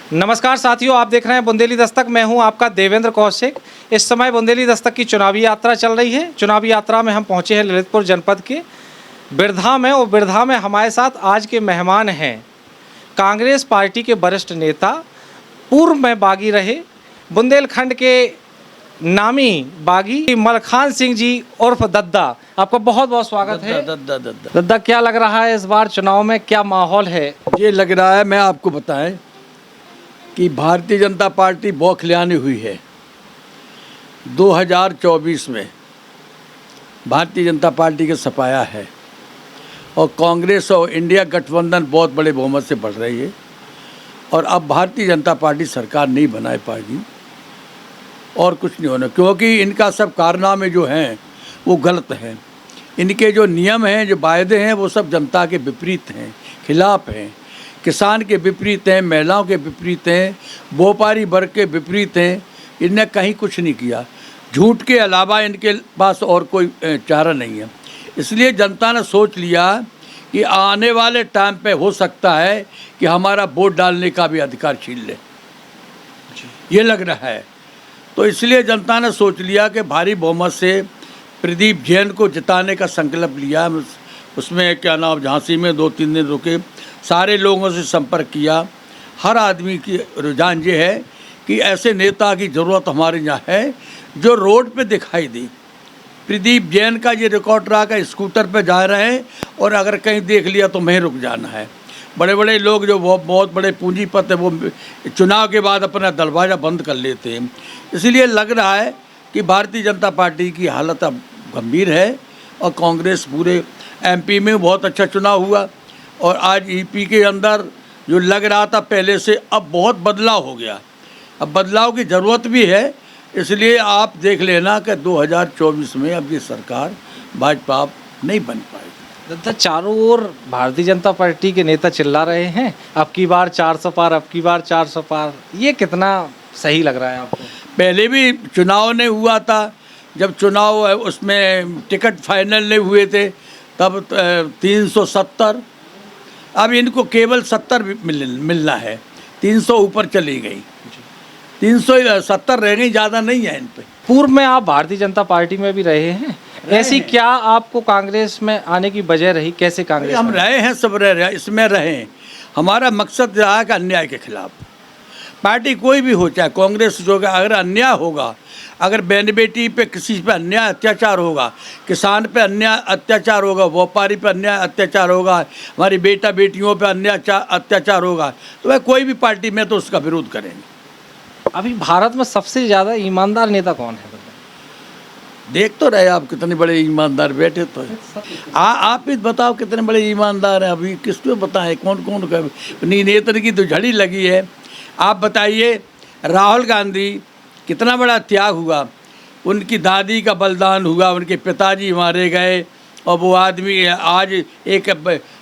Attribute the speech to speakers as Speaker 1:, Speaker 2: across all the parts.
Speaker 1: नमस्कार साथियों, आप देख रहे हैं बुंदेली दस्तक। मैं हूं आपका देवेंद्र कौशिक। इस समय बुंदेली दस्तक की चुनावी यात्रा चल रही है। चुनावी यात्रा में हम पहुंचे हैं ललितपुर जनपद के बिरधा में, और बिरधा में हमारे साथ आज के मेहमान हैं कांग्रेस पार्टी के वरिष्ठ नेता, पूर्व में बागी रहे, बुंदेलखंड के नामी बागी मलखान सिंह जी उर्फ दद्दा। आपका बहुत बहुत स्वागत है। दद्दा, क्या लग रहा है इस बार चुनाव में, क्या माहौल है?
Speaker 2: ये लग रहा है, मैं आपको बताएं कि भारतीय जनता पार्टी बौखलानी हुई है। 2024 में भारतीय जनता पार्टी का सफाया है और कांग्रेस और इंडिया गठबंधन बहुत बड़े बहुमत से बढ़ रही है, और अब भारतीय जनता पार्टी सरकार नहीं बना पाएगी और कुछ नहीं होना, क्योंकि इनका सब कारनामे जो हैं वो गलत हैं। इनके जो नियम हैं, जो वायदे हैं, वो सब जनता के विपरीत हैं, खिलाफ हैं, किसान के विपरीत हैं, महिलाओं के विपरीत हैं, व्यापारी वर्ग के विपरीत हैं। इनने कहीं कुछ नहीं किया। झूठ के अलावा इनके पास और कोई चारा नहीं है। इसलिए जनता ने सोच लिया कि आने वाले टाइम पे हो सकता है कि हमारा वोट डालने का भी अधिकार छीन ले, ये लग रहा है। तो इसलिए जनता ने सोच लिया कि भारी बहुमत से प्रदीप जैन को जिताने का संकल्प लिया। उसमें क्या नाम, झांसी में 2-3 दिन रुके, सारे लोगों से संपर्क किया। हर आदमी की रुझान ये है कि ऐसे नेता की ज़रूरत हमारे यहाँ है जो रोड पे दिखाई दे। प्रदीप जैन का ये रिकॉर्ड रहा कि स्कूटर पे जा रहे हैं और अगर कहीं देख लिया तो वहीं रुक जाना है। बड़े बड़े लोग जो बहुत बड़े पूंजीपति है, वो चुनाव के बाद अपना दरवाज़ा बंद कर लेते हैं। इसलिए लग रहा है कि भारतीय जनता पार्टी की हालत अब गंभीर है। और कांग्रेस पूरे एमपी में बहुत अच्छा चुनाव हुआ, और आज ईपी के अंदर जो लग रहा था पहले से, अब बहुत बदलाव हो गया। अब बदलाव की ज़रूरत भी है। इसलिए आप देख लेना कि 2024 में अब ये सरकार भाजपा नहीं बन पाएगी।
Speaker 1: दद्दा, चारों ओर भारतीय जनता पार्टी के नेता चिल्ला रहे हैं अब की बार 400 पार, अब की बार 400 पार। ये कितना सही लग रहा है आपको?
Speaker 2: पहले भी चुनाव नहीं हुआ था, जब चुनाव उसमें टिकट फाइनल नहीं हुए थे तब 370, अब इनको केवल 70 मिलना है। 300 ऊपर चली गई, 370 रह गई, ज़्यादा नहीं है इन पे।
Speaker 1: पूर्व में आप भारतीय जनता पार्टी में भी रहे हैं, ऐसी क्या आपको कांग्रेस में आने की वजह रही? कैसे कांग्रेस?
Speaker 2: हम रहे हैं, सब रहे, इसमें रहे हैं। हमारा मकसद रहा है कि अन्याय के खिलाफ पार्टी कोई भी हो, चाहे कांग्रेस जो, अगर अन्याय होगा, अगर बहन बेटी पे किसी पे अन्याय अत्याचार होगा, किसान पे अन्याय अत्याचार होगा, व्यापारी पे अन्याय अत्याचार होगा, हमारी बेटा बेटियों पे अन्याय अत्याचार होगा, तो वह कोई भी पार्टी में तो उसका विरोध करेंगे।
Speaker 1: अभी भारत में सबसे ज़्यादा ईमानदार नेता कौन है?
Speaker 2: देख तो रहे आप कितने बड़े ईमानदार बैठे, तो आप ही बताओ कितने बड़े ईमानदार हैं। अभी किसको बताएं कौन कौन? नेता की तो झड़ी लगी है। आप बताइए, राहुल गांधी कितना बड़ा त्याग हुआ, उनकी दादी का बलिदान हुआ, उनके पिताजी मारे गए, और वो आदमी आज एक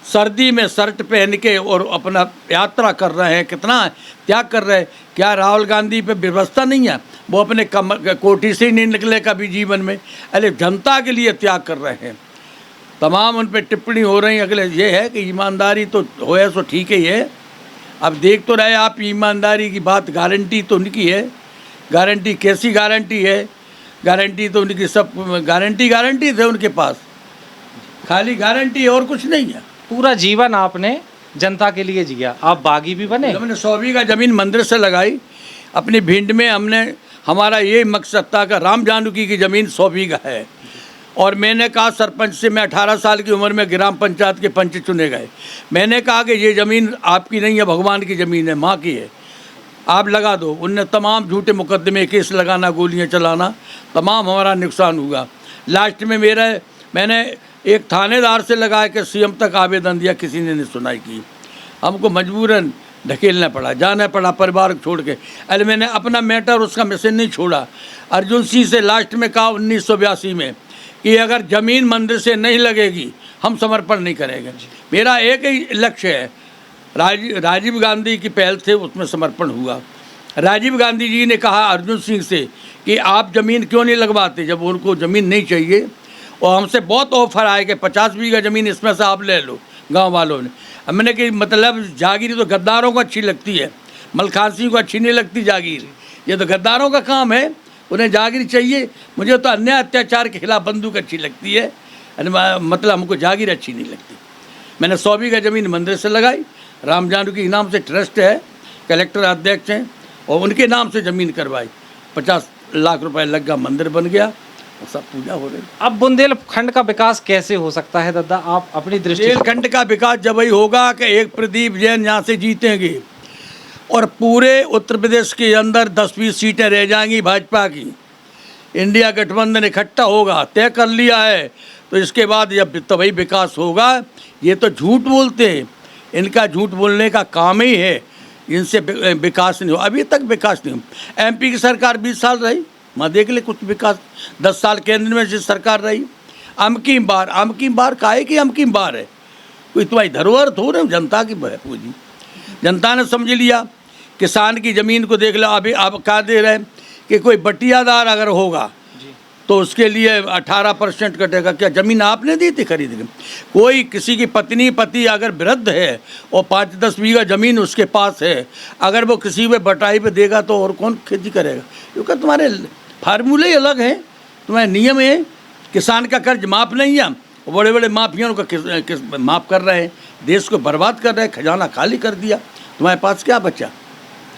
Speaker 2: सर्दी में शर्ट पहन के और अपना यात्रा कर रहे हैं, कितना त्याग कर रहे हैं। क्या राहुल गांधी पे व्यवस्था नहीं है? वो अपने कोठी से ही नहीं निकले कभी जीवन में। अरे जनता के लिए त्याग कर रहे हैं। तमाम उन पर टिप्पणी हो रही है। अगले ये है कि ईमानदारी तो होए सो ठीक ही है। अब देख तो रहे आप, ईमानदारी की बात, गारंटी तो उनकी है। गारंटी कैसी गारंटी है? गारंटी तो उनकी सब गारंटी थे उनके पास, खाली गारंटी और कुछ नहीं है।
Speaker 1: पूरा जीवन आपने जनता के लिए जिया, आप बागी भी बने।
Speaker 2: हमने 100 बीघा जमीन मंदिर से लगाई अपनी भिंड में। हमने, हमारा ये मकसद था कि राम जानकी की ज़मीन 100 बीघा है, और मैंने कहा सरपंच से, मैं 18 साल की उम्र में ग्राम पंचायत के पंच चुने गए। मैंने कहा कि ये ज़मीन आपकी नहीं है, भगवान की ज़मीन है, माँ की है, आप लगा दो। उनने तमाम झूठे मुकदमे, केस लगाना, गोलियां चलाना, तमाम हमारा नुकसान हुआ। लास्ट में मैंने एक थानेदार से लगा के सीएम तक आवेदन दिया, किसी ने नहीं सुनाई की। हमको मजबूरन ढकेलना पड़ा, जाना पड़ा परिवार छोड़ के। अरे मैंने अपना मैटर, उसका मैसेज नहीं छोड़ा। अर्जुन सिंह से लास्ट में कहा 1982 में कि अगर ज़मीन मंदिर से नहीं लगेगी हम समर्पण नहीं करेंगे। मेरा एक ही लक्ष्य है, राजीव गांधी की पहल थे, उसमें समर्पण हुआ। राजीव गांधी जी ने कहा अर्जुन सिंह से कि आप ज़मीन क्यों नहीं लगवाते, जब उनको ज़मीन नहीं चाहिए। और हमसे बहुत ऑफर आए कि 50 बीघा ज़मीन इसमें से आप ले लो, गांव वालों ने। हमने कि मतलब जागीरी तो गद्दारों को अच्छी लगती है, मलखान सिंह को अच्छी नहीं लगती जागीर, ये तो गद्दारों का काम है, उन्हें जागीर चाहिए। मुझे तो अन्याय अत्याचार के खिलाफ बंदूक अच्छी लगती है, मतलब हमको जागीर अच्छी नहीं लगती। मैंने 100 बीघा ज़मीन मंदिर से लगाई, राम जानकी के नाम से ट्रस्ट है, कलेक्टर अध्यक्ष हैं, और उनके नाम से ज़मीन करवाई, 50 लाख रुपए लग गया, मंदिर बन गया और सब पूजा हो रही।
Speaker 1: अब बुंदेलखंड का विकास कैसे हो सकता है दादा, आप अपनी दृष्टि से?
Speaker 2: बुंदेलखंड का विकास जब ही होगा कि एक प्रदीप जैन यहाँ से जीतेंगे और पूरे उत्तर प्रदेश के अंदर 10-20 सीटें रह जाएंगी भाजपा की। इंडिया गठबंधन इकट्ठा होगा, तय कर लिया है, तो इसके बाद जब तभी विकास होगा। ये तो झूठ बोलते हैं, इनका झूठ बोलने का काम ही है, इनसे विकास नहीं हो, अभी तक विकास नहीं हो। एमपी की सरकार 20 साल रही, मैं देख ले कुछ विकास, 10 साल केंद्र में से सरकार रही। अमकी बार काहे की अमकी बार है, कोई तुम्हारी धरोहर थोड़े, जनता की पूंजी, जनता ने समझ लिया। किसान की ज़मीन को देख लो, अभी आप क्या दे रहे हैं कि कोई बटियादार अगर होगा तो उसके लिए 18% कटेगा। क्या ज़मीन आपने दी थी खरीद के? कोई किसी की पति अगर वृद्ध है और 5-10 बीघा ज़मीन उसके पास है, अगर वो किसी पे बटाई पे देगा तो और कौन खेती करेगा? क्योंकि तुम्हारे फार्मूले अलग हैं, तुम्हारे नियम है। किसान का कर्ज माफ़ नहीं है, बड़े बड़े माफियाओं का माफ़ कर रहे हैं, देश को बर्बाद कर रहे हैं, खजाना खाली कर दिया, तुम्हारे पास क्या बचा?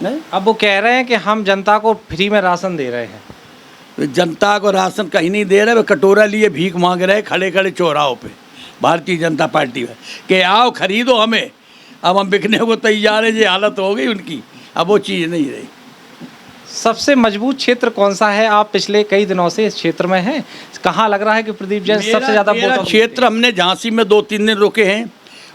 Speaker 2: नहीं?
Speaker 1: अब वो कह रहे हैं कि हम जनता को फ्री में राशन दे रहे हैं।
Speaker 2: जनता को राशन कहीं नहीं दे रहे, वे कटोरा लिए भीख मांग रहे खड़े खड़े चौराहों पे भारतीय जनता पार्टी में कि आओ खरीदो हमें। अब हम बिकने को तैयार है, ये हालत हो गई उनकी, अब वो चीज़ नहीं रही।
Speaker 1: सबसे मजबूत क्षेत्र कौन सा है? आप पिछले कई दिनों से इस क्षेत्र में हैं, कहाँ लग रहा है कि प्रदीप जैन सबसे ज़्यादा वोट?
Speaker 2: क्षेत्र हमने झांसी में 2-3 दिन रुके हैं,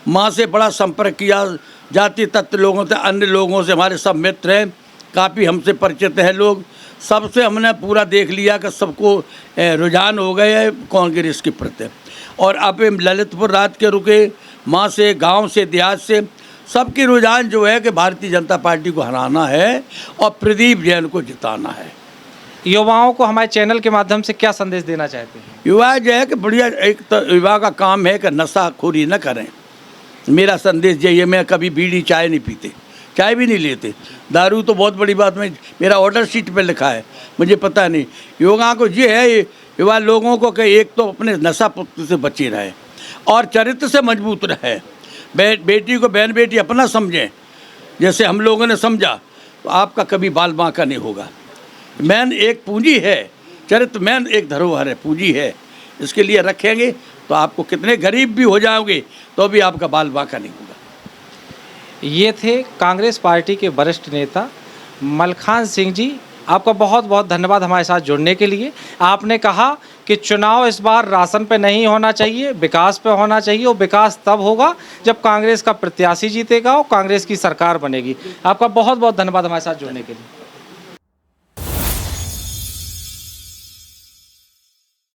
Speaker 2: माँ से बड़ा संपर्क किया, जाति तत्व लोगों से, अन्य लोगों से, हमारे सब मित्र हैं, काफ़ी हमसे परिचित हैं लोग, सबसे हमने पूरा देख लिया कि सबको रुझान हो गए है कांग्रेस के प्रति। और अब ललितपुर रात के रुके, माँ से, गांव से, देहात से, सबकी रुझान जो है कि भारतीय जनता पार्टी को हराना है और प्रदीप जैन को जिताना है।
Speaker 1: युवाओं को हमारे चैनल के माध्यम से क्या संदेश देना चाहते हैं?
Speaker 2: युवा जो है कि बढ़िया, एक तो युवा का काम है कि नशाखोरी न करें। मेरा संदेश यही है, मैं कभी बीड़ी चाय नहीं पीते, चाय भी नहीं लेते, दारू तो बहुत बड़ी बात, में मेरा ऑर्डर शीट पे लिखा है, मुझे पता नहीं। युवा को ये है, युवा लोगों को कि एक तो अपने नशा से बचे रहे और चरित्र से मजबूत रहे, बेटी को बहन बेटी अपना समझें, जैसे हम लोगों ने समझा, तो आपका कभी बाल बांका नहीं होगा। मैन एक पूंजी है, चरित्र मैन एक धरोहर है, पूंजी है, इसके लिए रखेंगे तो आपको कितने गरीब भी हो जाओगे तो भी आपका बाल बांका नहीं होगा।
Speaker 1: ये थे कांग्रेस पार्टी के वरिष्ठ नेता मलखान सिंह जी। आपका बहुत बहुत धन्यवाद हमारे साथ जुड़ने के लिए। आपने कहा कि चुनाव इस बार राशन पे नहीं होना चाहिए, विकास पे होना चाहिए, और विकास तब होगा जब कांग्रेस का प्रत्याशी जीतेगा और कांग्रेस की सरकार बनेगी। आपका बहुत बहुत धन्यवाद हमारे साथ जुड़ने के लिए।